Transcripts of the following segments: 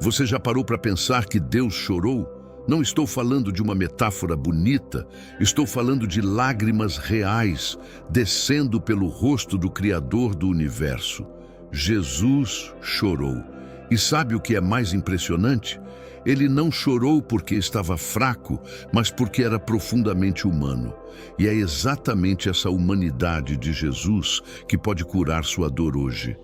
Você já parou para pensar que Deus chorou? Não estou falando de uma metáfora bonita, estou falando de lágrimas reais descendo pelo rosto do Criador do universo. Jesus chorou. E sabe o que é mais impressionante? Ele não chorou porque estava fraco, mas porque era profundamente humano. E é exatamente essa humanidade de Jesus que pode curar sua dor hoje.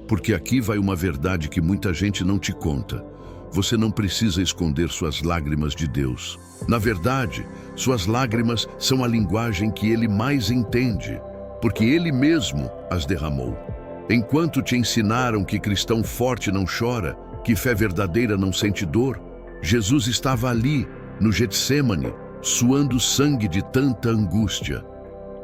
Porque aqui vai uma verdade que muita gente não te conta. Você não precisa esconder suas lágrimas de Deus. Na verdade, suas lágrimas são a linguagem que Ele mais entende, porque Ele mesmo as derramou. Enquanto te ensinaram que cristão forte não chora, que fé verdadeira não sente dor, Jesus estava ali, no Getsêmani, suando sangue de tanta angústia.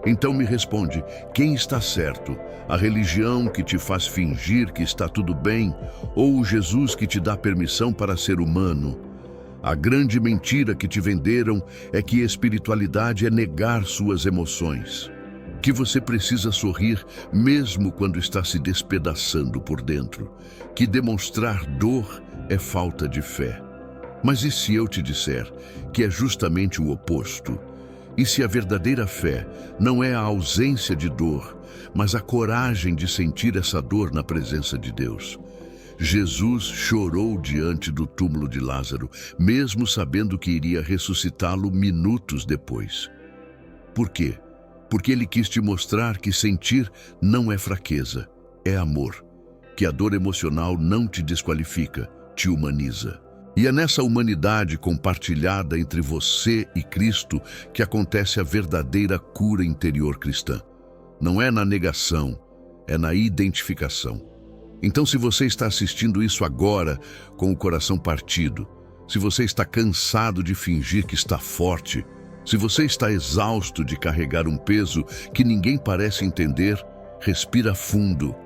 Então me responde, quem está certo? A religião que te faz fingir que está tudo bem ou o Jesus que te dá permissão para ser humano? A grande mentira que te venderam é que espiritualidade é negar suas emoções, que você precisa sorrir mesmo quando está se despedaçando por dentro, que demonstrar dor é falta de fé. Mas e se eu te disser que é justamente o oposto? E se a verdadeira fé não é a ausência de dor, mas a coragem de sentir essa dor na presença de Deus? Jesus chorou diante do túmulo de Lázaro, mesmo sabendo que iria ressuscitá-lo minutos depois. Por quê? Porque ele quis te mostrar que sentir não é fraqueza, é amor, que a dor emocional não te desqualifica, te humaniza. E é nessa humanidade compartilhada entre você e Cristo que acontece a verdadeira cura interior cristã. Não é na negação, é na identificação. Então, se você está assistindo isso agora com o coração partido, se você está cansado de fingir que está forte, se você está exausto de carregar um peso que ninguém parece entender, respira fundo.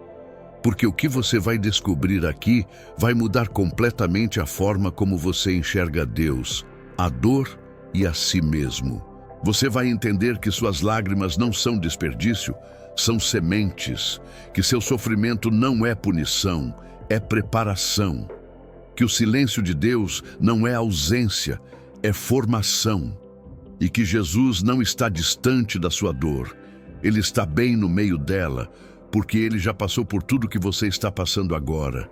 Porque o que você vai descobrir aqui vai mudar completamente a forma como você enxerga Deus, a dor e a si mesmo. Você vai entender que suas lágrimas não são desperdício, são sementes, que seu sofrimento não é punição, é preparação, que o silêncio de Deus não é ausência, é formação, e que Jesus não está distante da sua dor, Ele está bem no meio dela, porque Ele já passou por tudo que você está passando agora.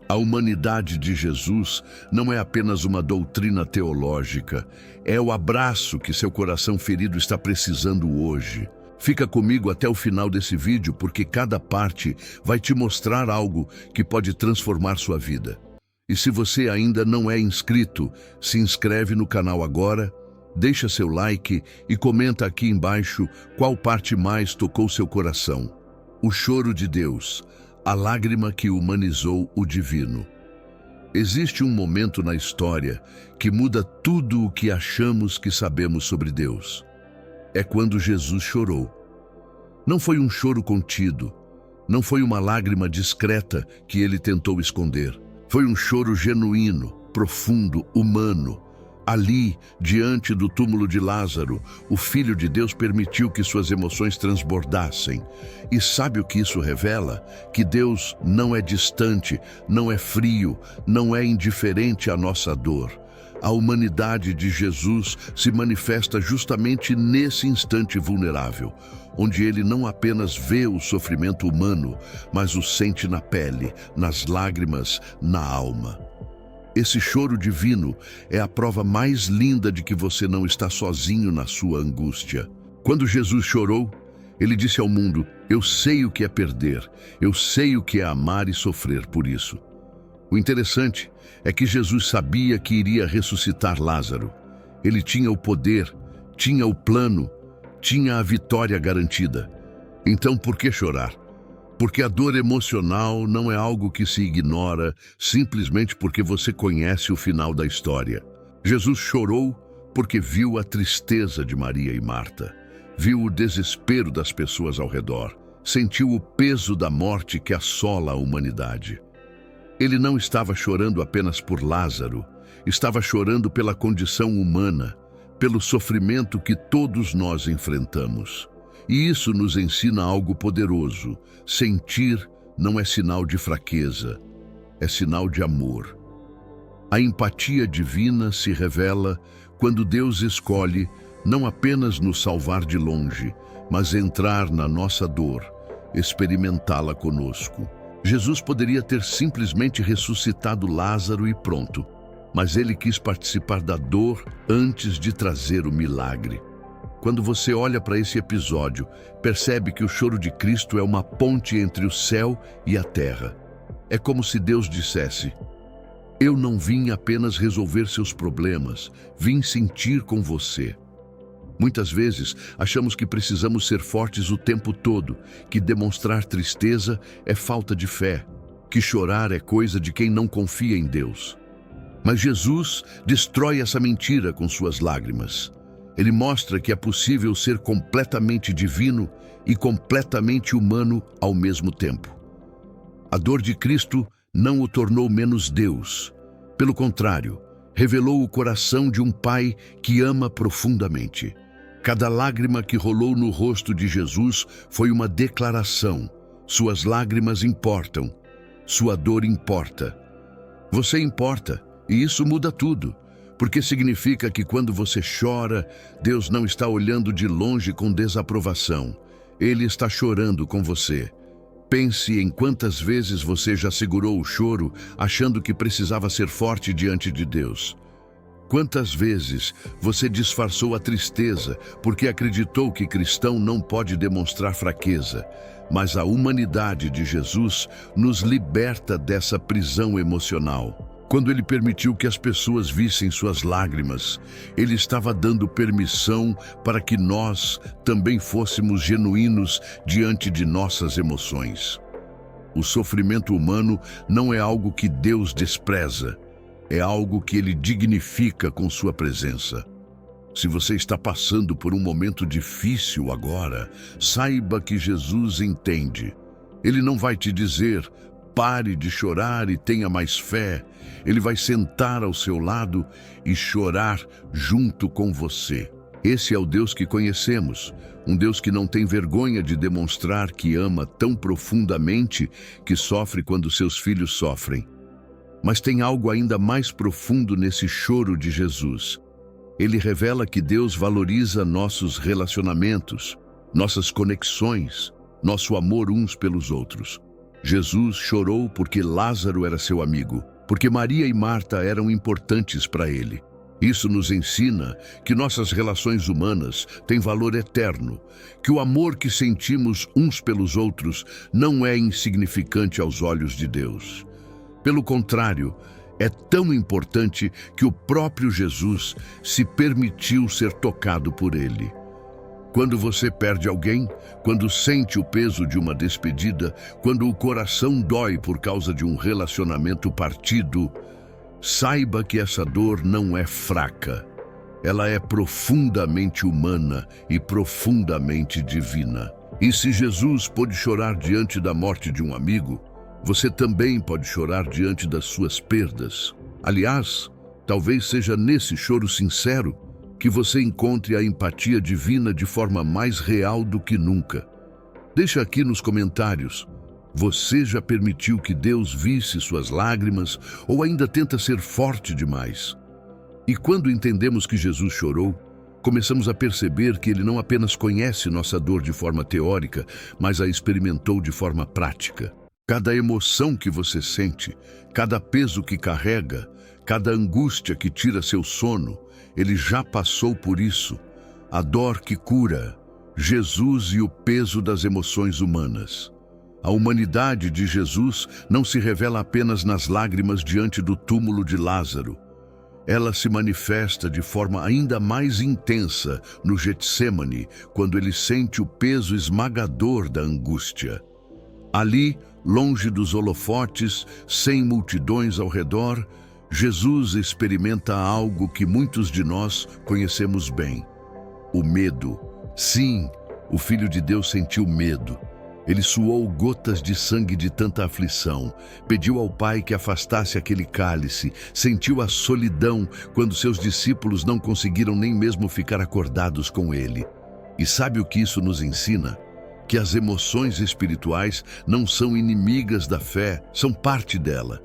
A humanidade de Jesus não é apenas uma doutrina teológica, é o abraço que seu coração ferido está precisando hoje. Fica comigo até o final desse vídeo, porque cada parte vai te mostrar algo que pode transformar sua vida. E se você ainda não é inscrito, se inscreve no canal agora, deixa seu like e comenta aqui embaixo qual parte mais tocou seu coração. O choro de Deus, a lágrima que humanizou o divino. Existe um momento na história que muda tudo o que achamos que sabemos sobre Deus. É quando Jesus chorou. Não foi um choro contido, não foi uma lágrima discreta que ele tentou esconder. Foi um choro genuíno, profundo, humano. Ali, diante do túmulo de Lázaro, o Filho de Deus permitiu que suas emoções transbordassem. E sabe o que isso revela? Que Deus não é distante, não é frio, não é indiferente à nossa dor. A humanidade de Jesus se manifesta justamente nesse instante vulnerável, onde ele não apenas vê o sofrimento humano, mas o sente na pele, nas lágrimas, na alma. Esse choro divino é a prova mais linda de que você não está sozinho na sua angústia. Quando Jesus chorou, ele disse ao mundo: eu sei o que é perder, eu sei o que é amar e sofrer por isso. O interessante é que Jesus sabia que iria ressuscitar Lázaro. Ele tinha o poder, tinha o plano, tinha a vitória garantida. Então por que chorar? Porque a dor emocional não é algo que se ignora simplesmente porque você conhece o final da história. Jesus chorou porque viu a tristeza de Maria e Marta, viu o desespero das pessoas ao redor, sentiu o peso da morte que assola a humanidade. Ele não estava chorando apenas por Lázaro, estava chorando pela condição humana, pelo sofrimento que todos nós enfrentamos. E isso nos ensina algo poderoso. Sentir não é sinal de fraqueza, é sinal de amor. A empatia divina se revela quando Deus escolhe não apenas nos salvar de longe, mas entrar na nossa dor, experimentá-la conosco. Jesus poderia ter simplesmente ressuscitado Lázaro e pronto, mas ele quis participar da dor antes de trazer o milagre. Quando você olha para esse episódio, percebe que o choro de Cristo é uma ponte entre o céu e a terra. É como se Deus dissesse: eu não vim apenas resolver seus problemas, vim sentir com você. Muitas vezes achamos que precisamos ser fortes o tempo todo, que demonstrar tristeza é falta de fé, que chorar é coisa de quem não confia em Deus. Mas Jesus destrói essa mentira com suas lágrimas. Ele mostra que é possível ser completamente divino e completamente humano ao mesmo tempo. A dor de Cristo não o tornou menos Deus. Pelo contrário, revelou o coração de um Pai que ama profundamente. Cada lágrima que rolou no rosto de Jesus foi uma declaração. Suas lágrimas importam. Sua dor importa. Você importa, e isso muda tudo, porque significa que quando você chora, Deus não está olhando de longe com desaprovação. Ele está chorando com você. Pense em quantas vezes você já segurou o choro achando que precisava ser forte diante de Deus. Quantas vezes você disfarçou a tristeza porque acreditou que cristão não pode demonstrar fraqueza, mas a humanidade de Jesus nos liberta dessa prisão emocional. Quando ele permitiu que as pessoas vissem suas lágrimas, ele estava dando permissão para que nós também fôssemos genuínos diante de nossas emoções. O sofrimento humano não é algo que Deus despreza, é algo que ele dignifica com sua presença. Se você está passando por um momento difícil agora, saiba que Jesus entende. Ele não vai te dizer: pare de chorar e tenha mais fé. Ele vai sentar ao seu lado e chorar junto com você. Esse é o Deus que conhecemos, um Deus que não tem vergonha de demonstrar que ama tão profundamente que sofre quando seus filhos sofrem. Mas tem algo ainda mais profundo nesse choro de Jesus. Ele revela que Deus valoriza nossos relacionamentos, nossas conexões, nosso amor uns pelos outros. Jesus chorou porque Lázaro era seu amigo, porque Maria e Marta eram importantes para ele. Isso nos ensina que nossas relações humanas têm valor eterno, que o amor que sentimos uns pelos outros não é insignificante aos olhos de Deus. Pelo contrário, é tão importante que o próprio Jesus se permitiu ser tocado por ele. Quando você perde alguém, quando sente o peso de uma despedida, quando o coração dói por causa de um relacionamento partido, saiba que essa dor não é fraca. Ela é profundamente humana e profundamente divina. E se Jesus pôde chorar diante da morte de um amigo, você também pode chorar diante das suas perdas. Aliás, talvez seja nesse choro sincero que você encontre a empatia divina de forma mais real do que nunca. Deixa aqui nos comentários: você já permitiu que Deus visse suas lágrimas ou ainda tenta ser forte demais? E quando entendemos que Jesus chorou, começamos a perceber que ele não apenas conhece nossa dor de forma teórica, mas a experimentou de forma prática. Cada emoção que você sente, cada peso que carrega, cada angústia que tira seu sono, ele já passou por isso. A dor que cura, Jesus e o peso das emoções humanas. A humanidade de Jesus não se revela apenas nas lágrimas diante do túmulo de Lázaro. Ela se manifesta de forma ainda mais intensa no Getsêmani, quando ele sente o peso esmagador da angústia. Ali, longe dos holofotes, sem multidões ao redor, Jesus experimenta algo que muitos de nós conhecemos bem: o medo. Sim, o Filho de Deus sentiu medo. Ele suou gotas de sangue de tanta aflição, pediu ao Pai que afastasse aquele cálice, sentiu a solidão quando seus discípulos não conseguiram nem mesmo ficar acordados com ele. E sabe o que isso nos ensina? Que as emoções espirituais não são inimigas da fé, são parte dela.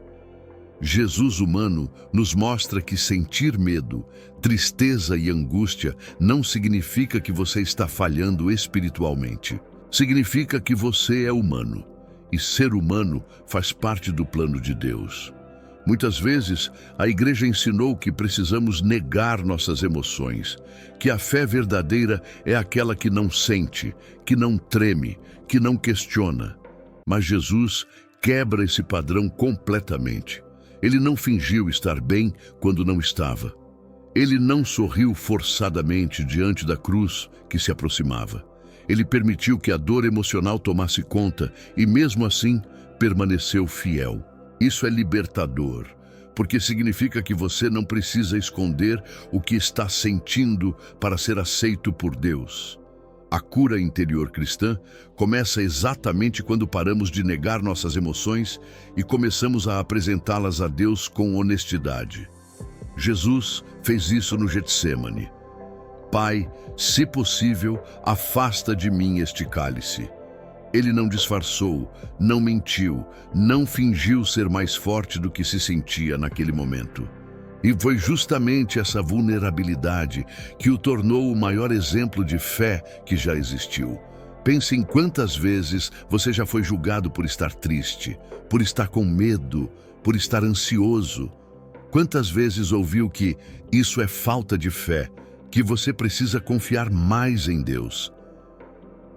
Jesus humano nos mostra que sentir medo, tristeza e angústia não significa que você está falhando espiritualmente. Significa que você é humano, e ser humano faz parte do plano de Deus. Muitas vezes, a igreja ensinou que precisamos negar nossas emoções, que a fé verdadeira é aquela que não sente, que não treme, que não questiona. Mas Jesus quebra esse padrão completamente. Ele não fingiu estar bem quando não estava. Ele não sorriu forçadamente diante da cruz que se aproximava. Ele permitiu que a dor emocional tomasse conta e, mesmo assim, permaneceu fiel. Isso é libertador, porque significa que você não precisa esconder o que está sentindo para ser aceito por Deus. A cura interior cristã começa exatamente quando paramos de negar nossas emoções e começamos a apresentá-las a Deus com honestidade. Jesus fez isso no Getsêmani. Pai, se possível, afasta de mim este cálice. Ele não disfarçou, não mentiu, não fingiu ser mais forte do que se sentia naquele momento. E foi justamente essa vulnerabilidade que o tornou o maior exemplo de fé que já existiu. Pense em quantas vezes você já foi julgado por estar triste, por estar com medo, por estar ansioso. Quantas vezes ouviu que isso é falta de fé, que você precisa confiar mais em Deus.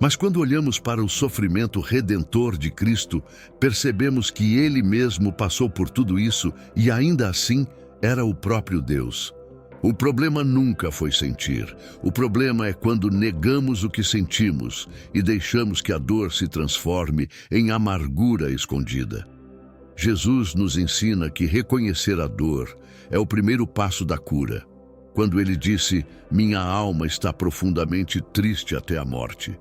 Mas quando olhamos para o sofrimento redentor de Cristo, percebemos que Ele mesmo passou por tudo isso e ainda assim era o próprio Deus. O problema nunca foi sentir. O problema é quando negamos o que sentimos e deixamos que a dor se transforme em amargura escondida. Jesus nos ensina que reconhecer a dor é o primeiro passo da cura. Quando ele disse, minha alma está profundamente triste até a morte,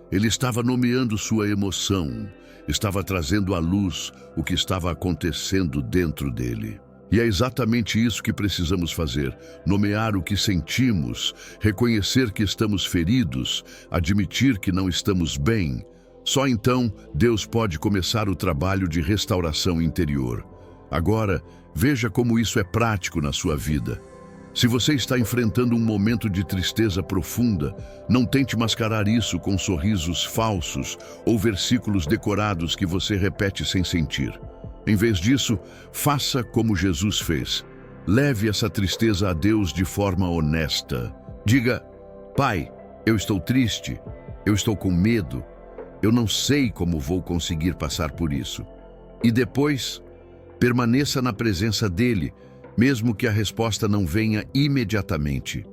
ele estava nomeando sua emoção, estava trazendo à luz o que estava acontecendo dentro dele. E é exatamente isso que precisamos fazer, nomear o que sentimos, reconhecer que estamos feridos, admitir que não estamos bem. Só então Deus pode começar o trabalho de restauração interior. Agora, veja como isso é prático na sua vida. Se você está enfrentando um momento de tristeza profunda, não tente mascarar isso com sorrisos falsos ou versículos decorados que você repete sem sentir. Em vez disso, faça como Jesus fez. Leve essa tristeza a Deus de forma honesta. Diga, Pai, eu estou triste, eu estou com medo, eu não sei como vou conseguir passar por isso. E depois, permaneça na presença dele, mesmo que a resposta não venha imediatamente.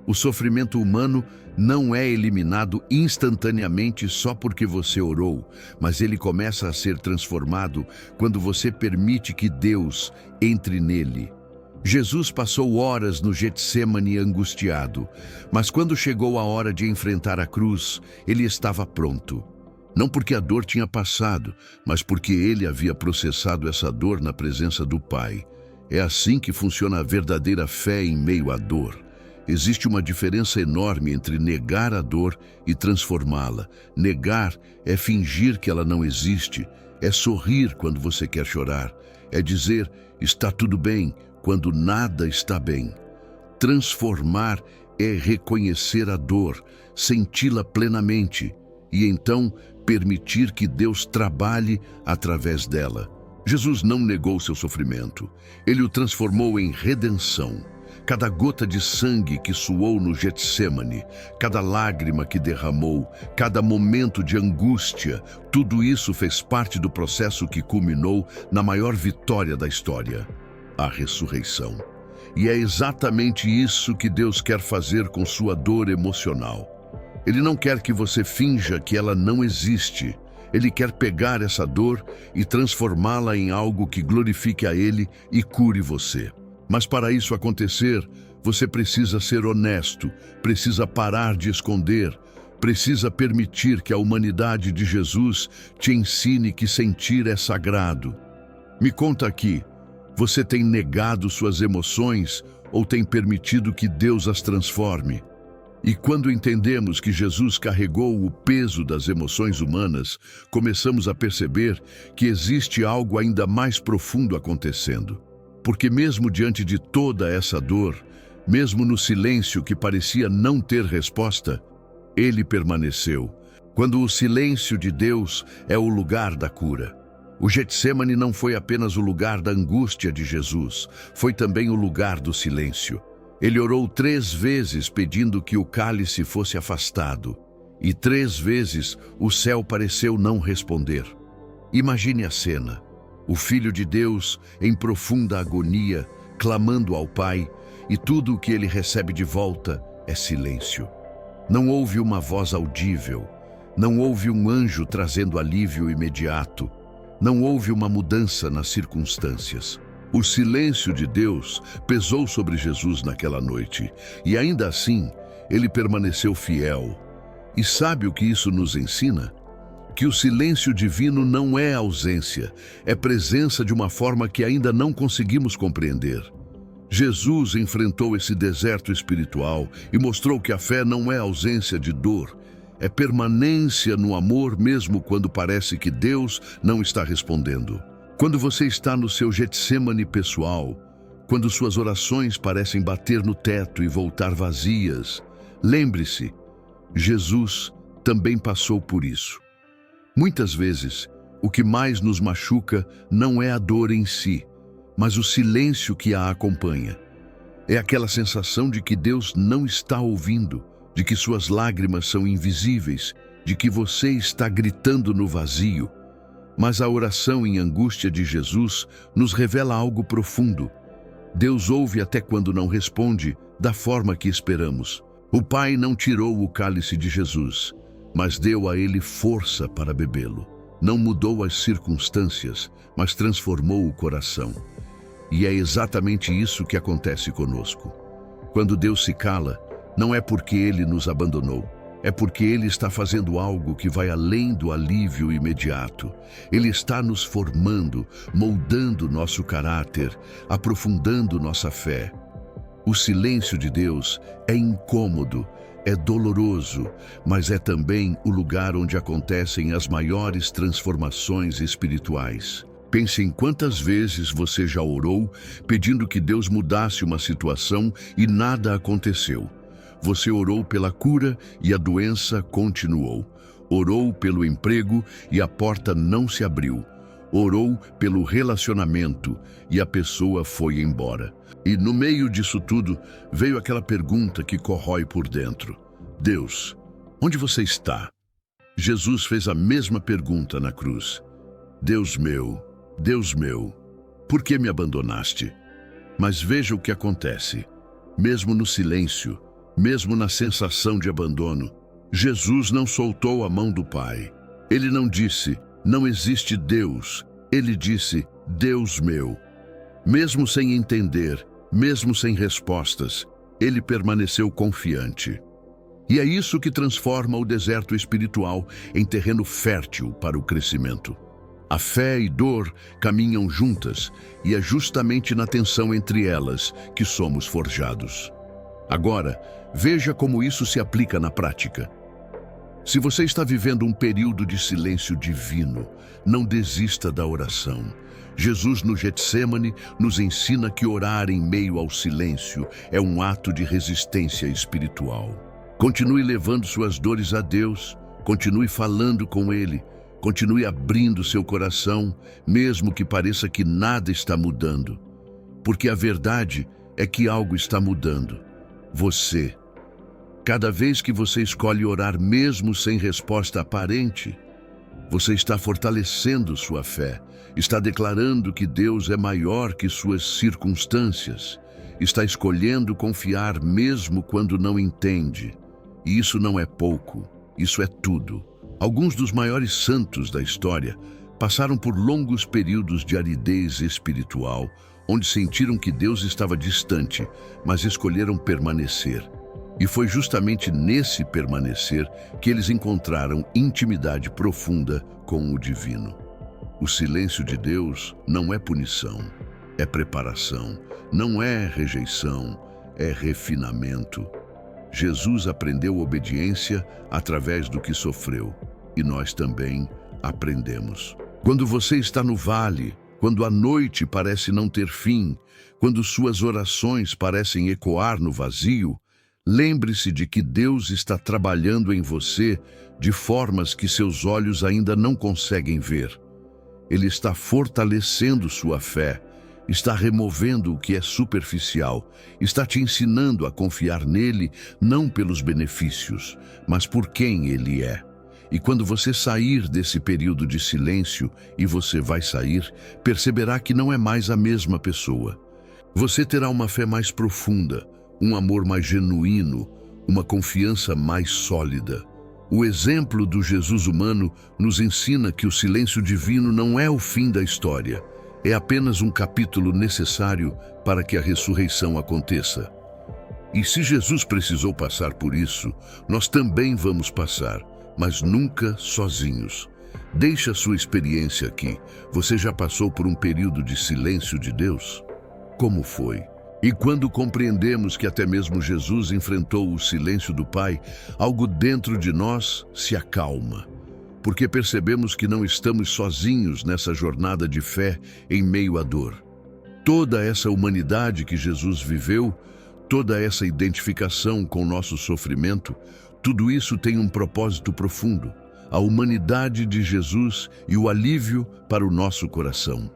O sofrimento humano não é eliminado instantaneamente só porque você orou, mas ele começa a ser transformado quando você permite que Deus entre nele. Jesus passou horas no Getsêmani angustiado, mas quando chegou a hora de enfrentar a cruz, ele estava pronto. Não porque a dor tinha passado, mas porque ele havia processado essa dor na presença do Pai. É assim que funciona a verdadeira fé em meio à dor. Existe uma diferença enorme entre negar a dor e transformá-la. Negar é fingir que ela não existe, é sorrir quando você quer chorar, é dizer está tudo bem quando nada está bem. Transformar é reconhecer a dor, senti-la plenamente e então permitir que Deus trabalhe através dela. Jesus não negou seu sofrimento, ele o transformou em redenção. Cada gota de sangue que suou no Getsêmani, cada lágrima que derramou, cada momento de angústia, tudo isso fez parte do processo que culminou na maior vitória da história, a ressurreição. E é exatamente isso que Deus quer fazer com sua dor emocional. Ele não quer que você finja que ela não existe. Ele quer pegar essa dor e transformá-la em algo que glorifique a Ele e cure você. Mas para isso acontecer, você precisa ser honesto, precisa parar de esconder, precisa permitir que a humanidade de Jesus te ensine que sentir é sagrado. Me conta aqui, você tem negado suas emoções ou tem permitido que Deus as transforme? E quando entendemos que Jesus carregou o peso das emoções humanas, começamos a perceber que existe algo ainda mais profundo acontecendo. porque mesmo diante de toda essa dor, mesmo no silêncio que parecia não ter resposta, ele permaneceu. Quando o silêncio de Deus é o lugar da cura. O Getsêmani não foi apenas o lugar da angústia de Jesus, foi também o lugar do silêncio. Ele orou 3 vezes pedindo que o cálice fosse afastado, e 3 vezes o céu pareceu não responder. Imagine a cena: o Filho de Deus em profunda agonia, clamando ao Pai, e tudo o que ele recebe de volta é silêncio. Não houve uma voz audível, não houve um anjo trazendo alívio imediato, não houve uma mudança nas circunstâncias. O silêncio de Deus pesou sobre Jesus naquela noite, e ainda assim, ele permaneceu fiel. E sabe o que isso nos ensina? Que o silêncio divino não é ausência, é presença de uma forma que ainda não conseguimos compreender. Jesus enfrentou esse deserto espiritual e mostrou que a fé não é ausência de dor, é permanência no amor mesmo quando parece que Deus não está respondendo. Quando você está no seu Getsêmani pessoal, quando suas orações parecem bater no teto e voltar vazias, lembre-se, Jesus também passou por isso. Muitas vezes, o que mais nos machuca não é a dor em si, mas o silêncio que a acompanha. É aquela sensação de que Deus não está ouvindo, de que suas lágrimas são invisíveis, de que você está gritando no vazio. Mas a oração em angústia de Jesus nos revela algo profundo. Deus ouve até quando não responde da forma que esperamos. O Pai não tirou o cálice de Jesus, mas deu a ele força para bebê-lo. Não mudou as circunstâncias, mas transformou o coração. E é exatamente isso que acontece conosco. Quando Deus se cala, não é porque Ele nos abandonou, é porque Ele está fazendo algo que vai além do alívio imediato. Ele está nos formando, moldando nosso caráter, aprofundando nossa fé. O silêncio de Deus é incômodo, é doloroso, mas é também o lugar onde acontecem as maiores transformações espirituais. Pense em quantas vezes você já orou pedindo que Deus mudasse uma situação e nada aconteceu. Você orou pela cura e a doença continuou. Orou pelo emprego e a porta não se abriu. Orou pelo relacionamento e a pessoa foi embora. E no meio disso tudo, veio aquela pergunta que corrói por dentro. Deus, onde você está? Jesus fez a mesma pergunta na cruz. Deus meu, por que me abandonaste? Mas veja o que acontece. Mesmo no silêncio, mesmo na sensação de abandono, Jesus não soltou a mão do Pai. Ele não disse, não existe Deus. Ele disse, Deus meu. Mesmo sem entender, mesmo sem respostas, ele permaneceu confiante. E é isso que transforma o deserto espiritual em terreno fértil para o crescimento. A fé e dor caminham juntas, e é justamente na tensão entre elas que somos forjados. Agora, veja como isso se aplica na prática. Se você está vivendo um período de silêncio divino, não desista da oração. Jesus no Getsêmani nos ensina que orar em meio ao silêncio é um ato de resistência espiritual. Continue levando suas dores a Deus, continue falando com Ele, continue abrindo seu coração, mesmo que pareça que nada está mudando. Porque a verdade é que algo está mudando. Você. Cada vez que você escolhe orar mesmo sem resposta aparente, você está fortalecendo sua fé, está declarando que Deus é maior que suas circunstâncias, está escolhendo confiar mesmo quando não entende. E isso não é pouco, isso é tudo. Alguns dos maiores santos da história passaram por longos períodos de aridez espiritual, onde sentiram que Deus estava distante, mas escolheram permanecer. E foi justamente nesse permanecer que eles encontraram intimidade profunda com o divino. O silêncio de Deus não é punição, é preparação, não é rejeição, é refinamento. Jesus aprendeu obediência através do que sofreu, e nós também aprendemos. Quando você está no vale, quando a noite parece não ter fim, quando suas orações parecem ecoar no vazio, lembre-se de que Deus está trabalhando em você de formas que seus olhos ainda não conseguem ver. Ele está fortalecendo sua fé, está removendo o que é superficial, está te ensinando a confiar nele não pelos benefícios, mas por quem ele é. E quando você sair desse período de silêncio, e você vai sair, perceberá que não é mais a mesma pessoa. Você terá uma fé mais profunda, um amor mais genuíno, uma confiança mais sólida. O exemplo do Jesus humano nos ensina que o silêncio divino não é o fim da história, é apenas um capítulo necessário para que a ressurreição aconteça. E se Jesus precisou passar por isso, nós também vamos passar, mas nunca sozinhos. Deixe a sua experiência aqui. Você já passou por um período de silêncio de Deus? Como foi? E quando compreendemos que até mesmo Jesus enfrentou o silêncio do Pai, algo dentro de nós se acalma, porque percebemos que não estamos sozinhos nessa jornada de fé em meio à dor. Toda essa humanidade que Jesus viveu, toda essa identificação com nosso sofrimento, tudo isso tem um propósito profundo, a humanidade de Jesus e o alívio para o nosso coração.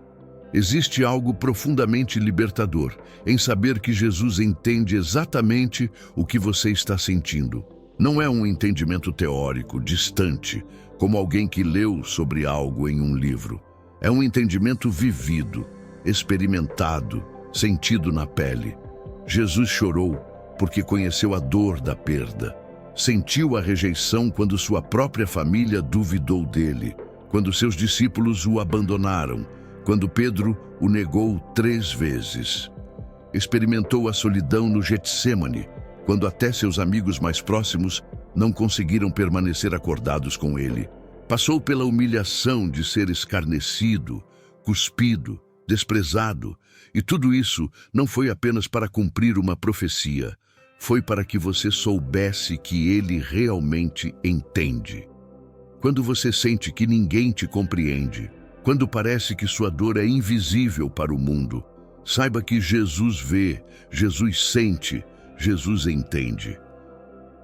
Existe algo profundamente libertador em saber que Jesus entende exatamente o que você está sentindo. Não é um entendimento teórico, distante, como alguém que leu sobre algo em um livro. É um entendimento vivido, experimentado, sentido na pele. Jesus chorou porque conheceu a dor da perda. Sentiu a rejeição quando sua própria família duvidou dele, quando seus discípulos o abandonaram, quando Pedro o negou 3 vezes. Experimentou a solidão no Getsemane, quando até seus amigos mais próximos não conseguiram permanecer acordados com ele. Passou pela humilhação de ser escarnecido, cuspido, desprezado, e tudo isso não foi apenas para cumprir uma profecia, foi para que você soubesse que ele realmente entende. Quando você sente que ninguém te compreende, quando parece que sua dor é invisível para o mundo, saiba que Jesus vê, Jesus sente, Jesus entende.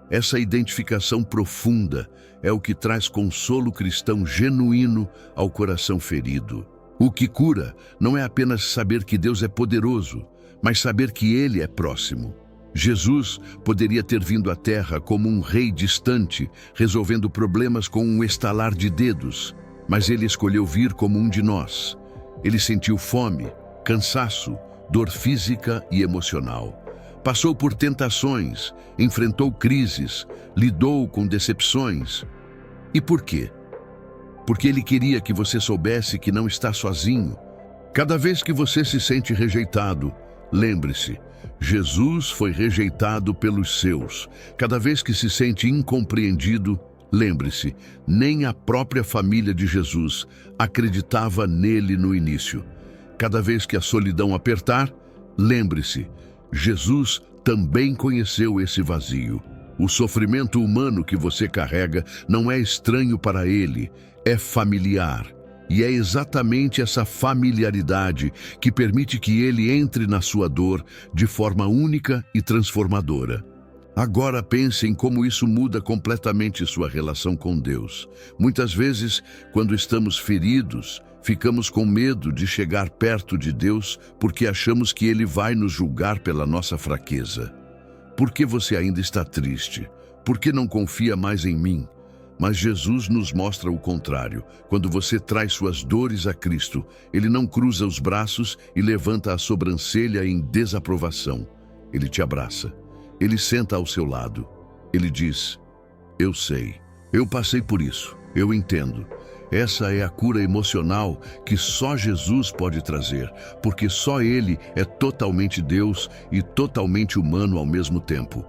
Essa identificação profunda é o que traz consolo cristão genuíno ao coração ferido. O que cura não é apenas saber que Deus é poderoso, mas saber que Ele é próximo. Jesus poderia ter vindo à Terra como um rei distante, resolvendo problemas com um estalar de dedos, mas Ele escolheu vir como um de nós. Ele sentiu fome, cansaço, dor física e emocional. Passou por tentações, enfrentou crises, lidou com decepções. E por quê? Porque Ele queria que você soubesse que não está sozinho. Cada vez que você se sente rejeitado, lembre-se, Jesus foi rejeitado pelos seus. Cada vez que se sente incompreendido, lembre-se, nem a própria família de Jesus acreditava nele no início. Cada vez que a solidão apertar, lembre-se, Jesus também conheceu esse vazio. O sofrimento humano que você carrega não é estranho para ele, é familiar. E é exatamente essa familiaridade que permite que ele entre na sua dor de forma única e transformadora. Agora pense em como isso muda completamente sua relação com Deus. Muitas vezes, quando estamos feridos, ficamos com medo de chegar perto de Deus porque achamos que Ele vai nos julgar pela nossa fraqueza. Por que você ainda está triste? Por que não confia mais em mim? Mas Jesus nos mostra o contrário. Quando você traz suas dores a Cristo, Ele não cruza os braços e levanta a sobrancelha em desaprovação. Ele te abraça. Ele senta ao seu lado. Ele diz: eu sei, eu passei por isso, eu entendo. Essa é a cura emocional que só Jesus pode trazer, porque só Ele é totalmente Deus e totalmente humano ao mesmo tempo.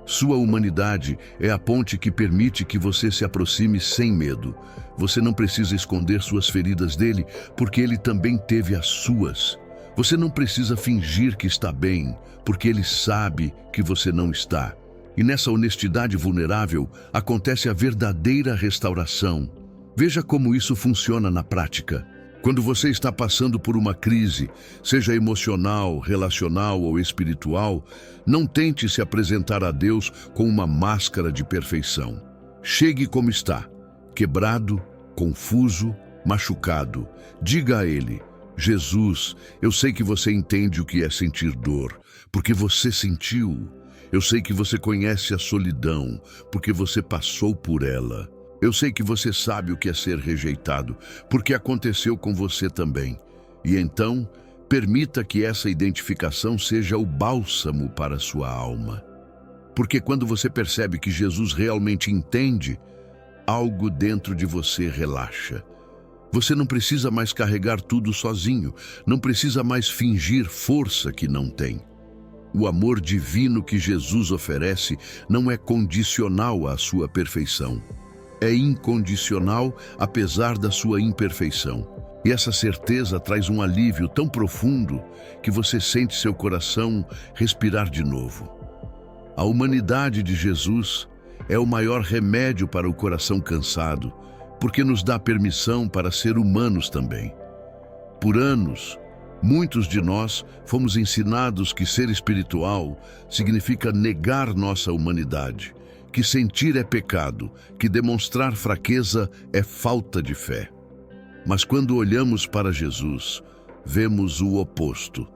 Sua humanidade é a ponte que permite que você se aproxime sem medo. Você não precisa esconder suas feridas dele, porque ele também teve as suas. Você não precisa fingir que está bem, porque ele sabe que você não está. E nessa honestidade vulnerável acontece a verdadeira restauração. Veja como isso funciona na prática. Quando você está passando por uma crise, seja emocional, relacional ou espiritual, não tente se apresentar a Deus com uma máscara de perfeição. Chegue como está, quebrado, confuso, machucado. Diga a Ele: Jesus, eu sei que você entende o que é sentir dor, porque você sentiu. Eu sei que você conhece a solidão, porque você passou por ela. Eu sei que você sabe o que é ser rejeitado, porque aconteceu com você também. E então, permita que essa identificação seja o bálsamo para a sua alma. Porque quando você percebe que Jesus realmente entende, algo dentro de você relaxa. Você não precisa mais carregar tudo sozinho, não precisa mais fingir força que não tem. O amor divino que Jesus oferece não é condicional à sua perfeição. É incondicional, apesar da sua imperfeição. E essa certeza traz um alívio tão profundo que você sente seu coração respirar de novo. A humanidade de Jesus é o maior remédio para o coração cansado, porque nos dá permissão para ser humanos também. Por anos, muitos de nós fomos ensinados que ser espiritual significa negar nossa humanidade, que sentir é pecado, que demonstrar fraqueza é falta de fé. Mas quando olhamos para Jesus, vemos o oposto.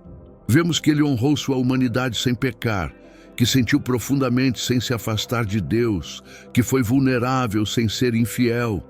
Vemos que ele honrou sua humanidade sem pecar, que sentiu profundamente sem se afastar de Deus, que foi vulnerável sem ser infiel.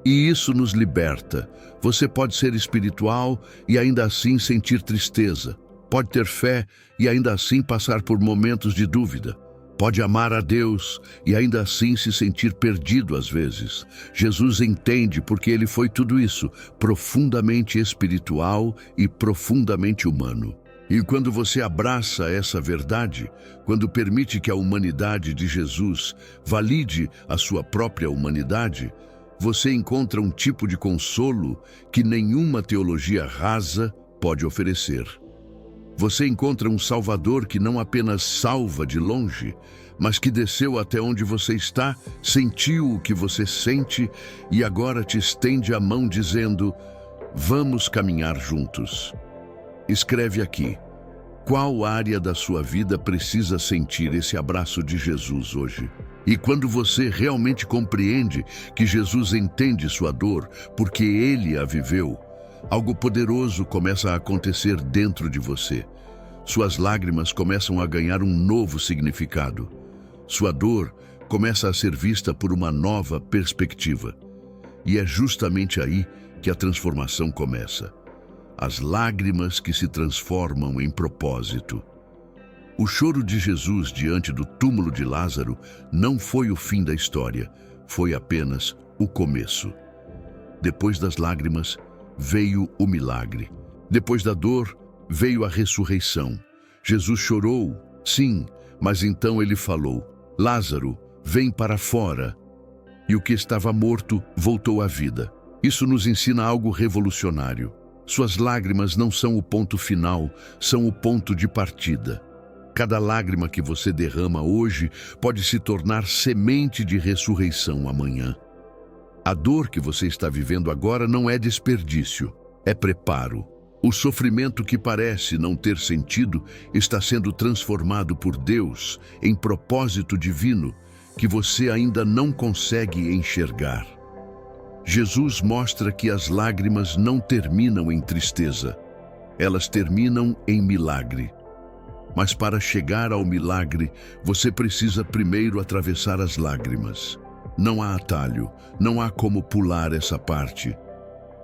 E isso nos liberta. Você pode ser espiritual e ainda assim sentir tristeza. Pode ter fé e ainda assim passar por momentos de dúvida. Pode amar a Deus e ainda assim se sentir perdido às vezes. Jesus entende porque ele foi tudo isso, profundamente espiritual e profundamente humano. E quando você abraça essa verdade, quando permite que a humanidade de Jesus valide a sua própria humanidade, você encontra um tipo de consolo que nenhuma teologia rasa pode oferecer. Você encontra um Salvador que não apenas salva de longe, mas que desceu até onde você está, sentiu o que você sente e agora te estende a mão dizendo: vamos caminhar juntos. Escreve aqui: qual área da sua vida precisa sentir esse abraço de Jesus hoje? E quando você realmente compreende que Jesus entende sua dor, porque ele a viveu, algo poderoso começa a acontecer dentro de você. Suas lágrimas começam a ganhar um novo significado. Sua dor começa a ser vista por uma nova perspectiva. E é justamente aí que a transformação começa. As lágrimas que se transformam em propósito. O choro de Jesus diante do túmulo de Lázaro não foi o fim da história, foi apenas o começo. Depois das lágrimas, veio o milagre. Depois da dor, veio a ressurreição. Jesus chorou, sim, mas então ele falou: Lázaro, vem para fora. E o que estava morto voltou à vida. Isso nos ensina algo revolucionário. Suas lágrimas não são o ponto final, são o ponto de partida. Cada lágrima que você derrama hoje pode se tornar semente de ressurreição amanhã. A dor que você está vivendo agora não é desperdício, é preparo. O sofrimento que parece não ter sentido está sendo transformado por Deus em propósito divino que você ainda não consegue enxergar. Jesus mostra que as lágrimas não terminam em tristeza, elas terminam em milagre. Mas para chegar ao milagre, você precisa primeiro atravessar as lágrimas. Não há atalho, não há como pular essa parte.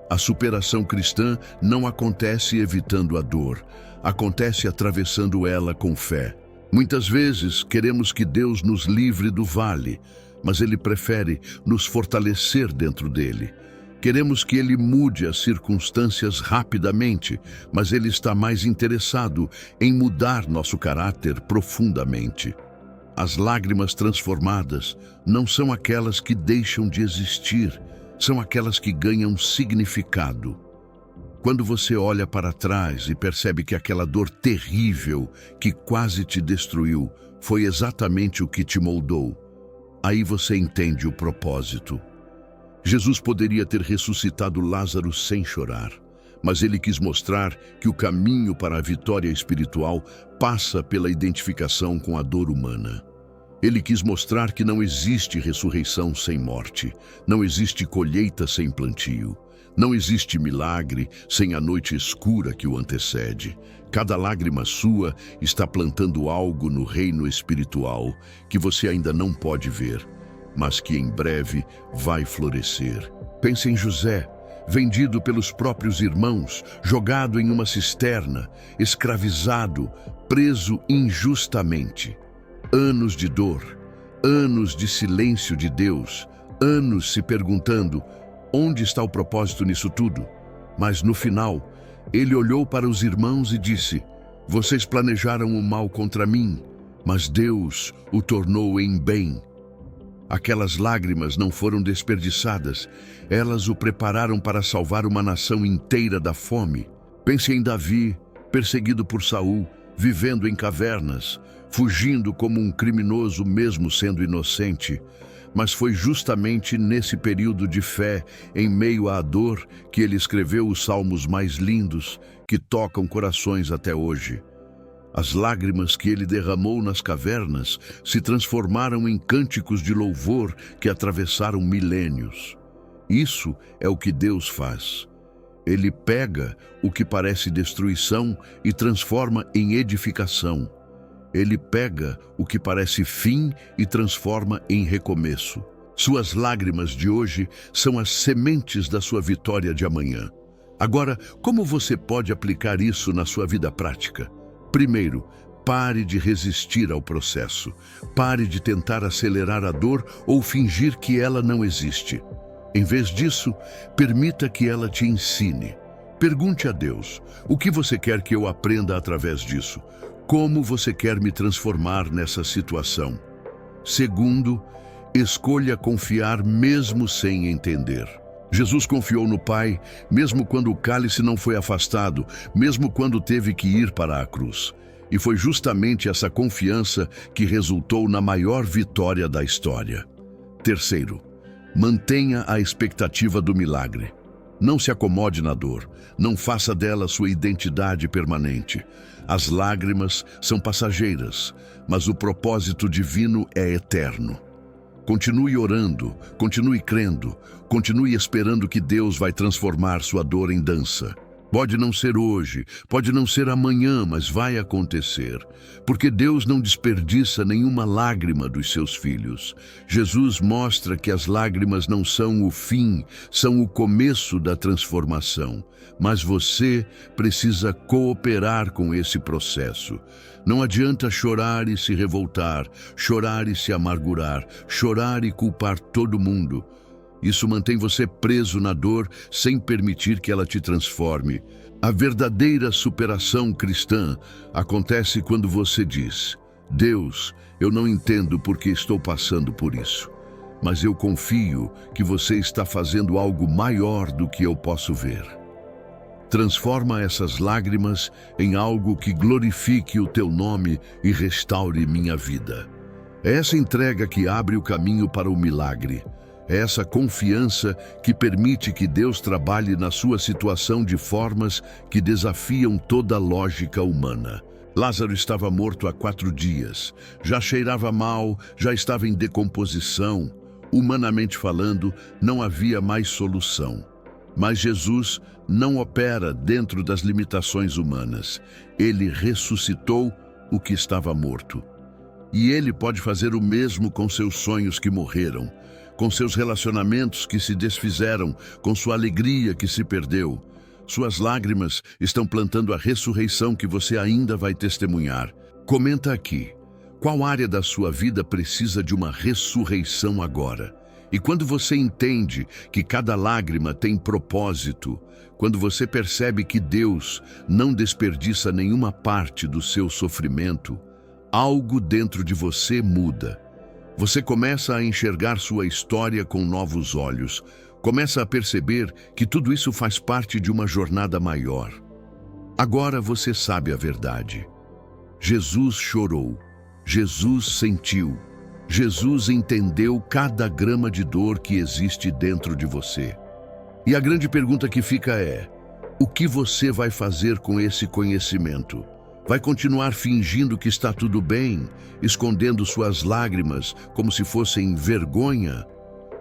A superação cristã não acontece evitando a dor, acontece atravessando ela com fé. Muitas vezes queremos que Deus nos livre do vale, mas Ele prefere nos fortalecer dentro dele. Queremos que Ele mude as circunstâncias rapidamente, mas Ele está mais interessado em mudar nosso caráter profundamente. As lágrimas transformadas não são aquelas que deixam de existir, são aquelas que ganham significado. Quando você olha para trás e percebe que aquela dor terrível que quase te destruiu foi exatamente o que te moldou, aí você entende o propósito. Jesus poderia ter ressuscitado Lázaro sem chorar, mas ele quis mostrar que o caminho para a vitória espiritual passa pela identificação com a dor humana. Ele quis mostrar que não existe ressurreição sem morte, não existe colheita sem plantio, não existe milagre sem a noite escura que o antecede. Cada lágrima sua está plantando algo no reino espiritual que você ainda não pode ver, mas que em breve vai florescer. Pense em José, vendido pelos próprios irmãos, jogado em uma cisterna, escravizado, preso injustamente. Anos de dor, anos de silêncio de Deus, anos se perguntando: onde está o propósito nisso tudo? Mas no final, ele olhou para os irmãos e disse: vocês planejaram o mal contra mim, mas Deus o tornou em bem. Aquelas lágrimas não foram desperdiçadas, elas o prepararam para salvar uma nação inteira da fome. Pense em Davi, perseguido por Saul, vivendo em cavernas, fugindo como um criminoso mesmo sendo inocente. Mas foi justamente nesse período de fé, em meio à dor, que ele escreveu os salmos mais lindos, que tocam corações até hoje. As lágrimas que ele derramou nas cavernas se transformaram em cânticos de louvor que atravessaram milênios. Isso é o que Deus faz. Ele pega o que parece destruição e transforma em edificação. Ele pega o que parece fim e transforma em recomeço. Suas lágrimas de hoje são as sementes da sua vitória de amanhã. Agora, como você pode aplicar isso na sua vida prática? Primeiro, pare de resistir ao processo. Pare de tentar acelerar a dor ou fingir que ela não existe. Em vez disso, permita que ela te ensine. Pergunte a Deus: o que você quer que eu aprenda através disso? Como você quer me transformar nessa situação? Segundo, escolha confiar mesmo sem entender. Jesus confiou no Pai, mesmo quando o cálice não foi afastado, mesmo quando teve que ir para a cruz. E foi justamente essa confiança que resultou na maior vitória da história. Terceiro, mantenha a expectativa do milagre. Não se acomode na dor, não faça dela sua identidade permanente. As lágrimas são passageiras, mas o propósito divino é eterno. Continue orando, continue crendo, continue esperando que Deus vai transformar sua dor em dança. Pode não ser hoje, pode não ser amanhã, mas vai acontecer. Porque Deus não desperdiça nenhuma lágrima dos seus filhos. Jesus mostra que as lágrimas não são o fim, são o começo da transformação. Mas você precisa cooperar com esse processo. Não adianta chorar e se revoltar, chorar e se amargurar, chorar e culpar todo mundo. Isso mantém você preso na dor sem permitir que ela te transforme. A verdadeira superação cristã acontece quando você diz: Deus, eu não entendo por que estou passando por isso, mas eu confio que você está fazendo algo maior do que eu posso ver. Transforma essas lágrimas em algo que glorifique o teu nome e restaure minha vida. É essa entrega que abre o caminho para o milagre. É essa confiança que permite que Deus trabalhe na sua situação de formas que desafiam toda a lógica humana. Lázaro estava morto há 4 dias, já cheirava mal, já estava em decomposição. Humanamente falando, não havia mais solução. Mas Jesus não opera dentro das limitações humanas. Ele ressuscitou o que estava morto. E Ele pode fazer o mesmo com seus sonhos que morreram, com seus relacionamentos que se desfizeram, com sua alegria que se perdeu. Suas lágrimas estão plantando a ressurreição que você ainda vai testemunhar. Comenta aqui, qual área da sua vida precisa de uma ressurreição agora? E quando você entende que cada lágrima tem propósito, quando você percebe que Deus não desperdiça nenhuma parte do seu sofrimento, algo dentro de você muda. Você começa a enxergar sua história com novos olhos, começa a perceber que tudo isso faz parte de uma jornada maior. Agora você sabe a verdade. Jesus chorou, Jesus sentiu, Jesus entendeu cada grama de dor que existe dentro de você. E a grande pergunta que fica é: O que você vai fazer com esse conhecimento? Vai continuar fingindo que está tudo bem, escondendo suas lágrimas como se fossem vergonha?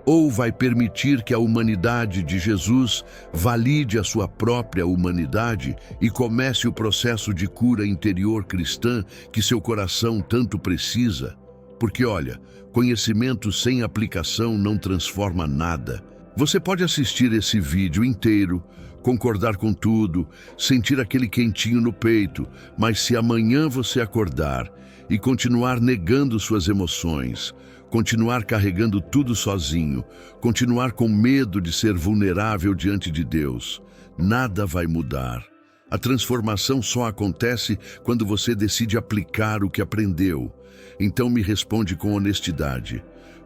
Ou vai permitir que a humanidade de Jesus valide a sua própria humanidade e comece o processo de cura interior cristã que seu coração tanto precisa? Porque, olha, conhecimento sem aplicação não transforma nada. Você pode assistir esse vídeo inteiro, concordar com tudo, sentir aquele quentinho no peito, mas se amanhã você acordar e continuar negando suas emoções, continuar carregando tudo sozinho, continuar com medo de ser vulnerável diante de Deus, nada vai mudar. A transformação só acontece quando você decide aplicar o que aprendeu. Então me responde com honestidade.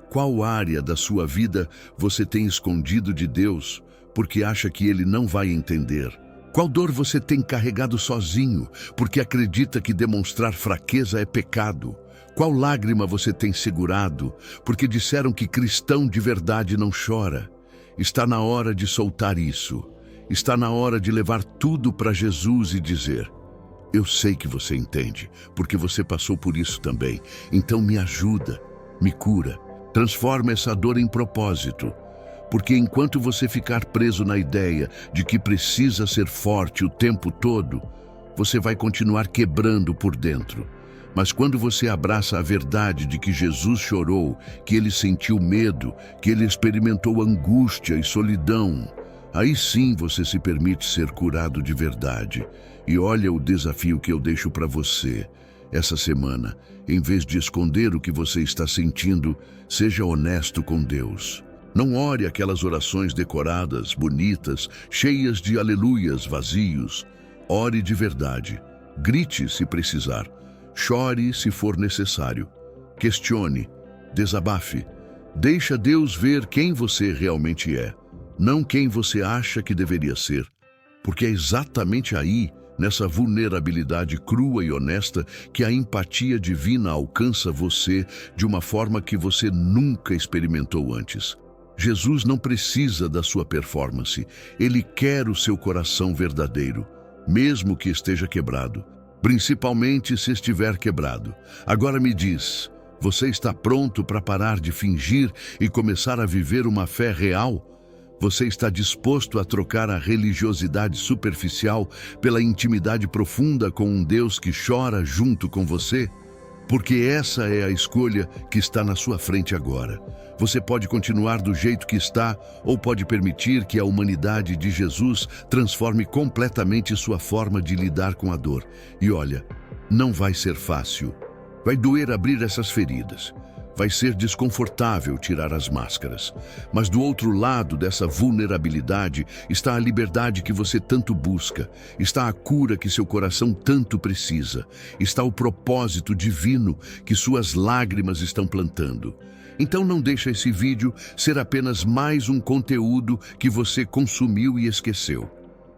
Qual área da sua vida você tem escondido de Deus porque acha que Ele não vai entender? Qual dor você tem carregado sozinho porque acredita que demonstrar fraqueza é pecado? Qual lágrima você tem segurado porque disseram que cristão de verdade não chora? Está na hora de soltar isso. Está na hora de levar tudo para Jesus e dizer: eu sei que você entende, porque você passou por isso também. Então me ajuda, me cura, transforma essa dor em propósito. Porque enquanto você ficar preso na ideia de que precisa ser forte o tempo todo, você vai continuar quebrando por dentro. Mas quando você abraça a verdade de que Jesus chorou, que Ele sentiu medo, que Ele experimentou angústia e solidão, aí sim você se permite ser curado de verdade. E olha o desafio que eu deixo para você. Essa semana, em vez de esconder o que você está sentindo, seja honesto com Deus. Não ore aquelas orações decoradas, bonitas, cheias de aleluias vazios. Ore de verdade. Grite se precisar. Chore se for necessário. Questione. Desabafe. Deixa Deus ver quem você realmente é, não quem você acha que deveria ser. Porque é exatamente aí, nessa vulnerabilidade crua e honesta, que a empatia divina alcança você de uma forma que você nunca experimentou antes. Jesus não precisa da sua performance. Ele quer o seu coração verdadeiro, mesmo que esteja quebrado. Principalmente se estiver quebrado. Agora me diz, você está pronto para parar de fingir e começar a viver uma fé real? Você está disposto a trocar a religiosidade superficial pela intimidade profunda com um Deus que chora junto com você? Porque essa é a escolha que está na sua frente agora. Você pode continuar do jeito que está ou pode permitir que a humanidade de Jesus transforme completamente sua forma de lidar com a dor. E olha, não vai ser fácil. Vai doer abrir essas feridas. Vai ser desconfortável tirar as máscaras. Mas do outro lado dessa vulnerabilidade está a liberdade que você tanto busca. Está a cura que seu coração tanto precisa. Está o propósito divino que suas lágrimas estão plantando. Então não deixa esse vídeo ser apenas mais um conteúdo que você consumiu e esqueceu.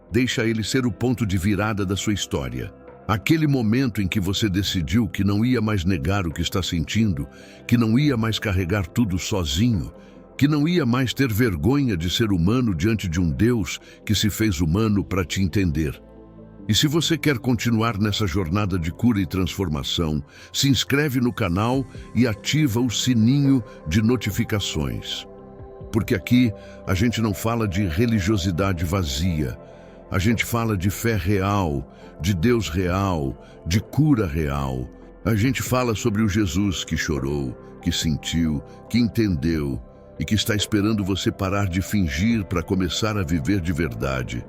Deixa ele ser o ponto de virada da sua história. Aquele momento em que você decidiu que não ia mais negar o que está sentindo, que não ia mais carregar tudo sozinho, que não ia mais ter vergonha de ser humano diante de um Deus que se fez humano para te entender. E se você quer continuar nessa jornada de cura e transformação, se inscreve no canal e ativa o sininho de notificações. Porque aqui a gente não fala de religiosidade vazia. A gente fala de fé real, de Deus real, de cura real. A gente fala sobre o Jesus que chorou, que sentiu, que entendeu e que está esperando você parar de fingir para começar a viver de verdade.